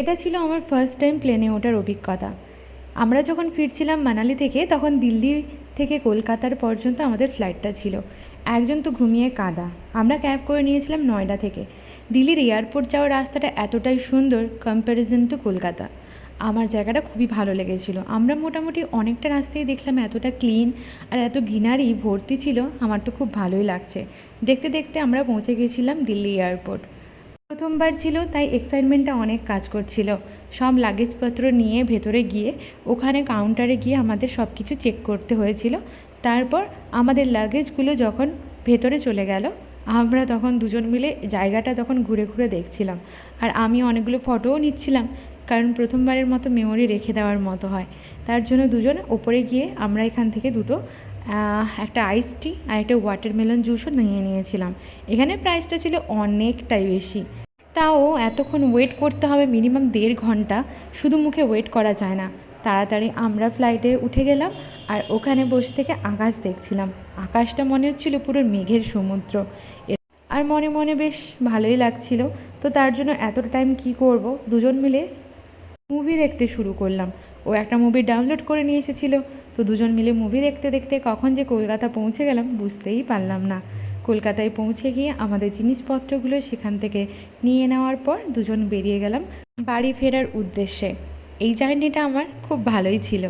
এটা ছিল আমার ফার্স্ট টাইম প্লেনে ওঠার অভিজ্ঞতা। আমরা যখন ফিরছিলাম মানালি থেকে, তখন দিল্লি থেকে কলকাতার পর্যন্ত আমাদের ফ্লাইটটা ছিল। একজন তো ঘুমিয়ে কাঁদা। আমরা ক্যাব করে নিয়েছিলাম নয়ডা থেকে। দিল্লির এয়ারপোর্ট যাওয়ার রাস্তাটা এতটাই সুন্দর কম্প্যারিজন টু কলকাতা। আমার জায়গাটা খুবই ভালো লেগেছিল। আমরা মোটামুটি অনেকটা রাস্তায় দেখলাম এতটা ক্লিন আর এত গ্রিনারি ভর্তি ছিল, আমার তো খুব ভালোই লাগছে। দেখতে দেখতে আমরা পৌঁছে গেছিলাম দিল্লি এয়ারপোর্ট। প্রথমবার ছিল তাই এক্সাইটমেন্টটা অনেক কাজ করছিল। সব লাগেজপত্র নিয়ে ভেতরে গিয়ে ওখানে কাউন্টারে গিয়ে আমাদের সব কিছু চেক করতে হয়েছিল। তারপর আমাদের লাগেজগুলো যখন ভেতরে চলে গেল, আমরা তখন দুজন মিলে জায়গাটা তখন ঘুরে ঘুরে দেখছিলাম। আর আমি অনেকগুলো ফটোও নিচ্ছিলাম, কারণ প্রথমবারের মতো মেমোরি রেখে দেওয়ার মতো হয়। তার জন্য দুজন ওপরে গিয়ে আমরা এখান থেকে দুটো একটা আইস টি আর একটা ওয়াটারমেলন জুসও নিয়ে নিয়েছিলাম। এখানে প্রাইসটা ছিল অনেকটাই বেশি। তাও এতক্ষণ ওয়েট করতে হবে, মিনিমাম 1.5 ঘন্টা। শুধু মুখে ওয়েট করা যায় না। তাড়াতাড়ি আমরা ফ্লাইটে উঠে গেলাম আর ওখানে বসে থেকে আকাশ দেখছিলাম। আকাশটা মনে হচ্ছিল পুরো মেঘের সমুদ্র। আর মনে মনে বেশ ভালোই লাগছিল। তো তার জন্য এতটা টাইম কী করব, দুজন মিলে মুভি দেখতে শুরু করলাম। ও একটা মুভি ডাউনলোড করে নিয়ে এসেছিলো। তো দুজন মিলে মুভি দেখতে দেখতে কখন যে কলকাতা পৌঁছে গেলাম বুঝতেই পারলাম না। কলকাতায় পৌঁছে গিয়ে আমাদের জিনিসপত্রগুলো সেখান থেকে নিয়ে নেওয়ার পর দুজন বেরিয়ে গেলাম বাড়ি ফেরার উদ্দেশ্যে। এই জার্নিটা আমার খুব ভালোই ছিল।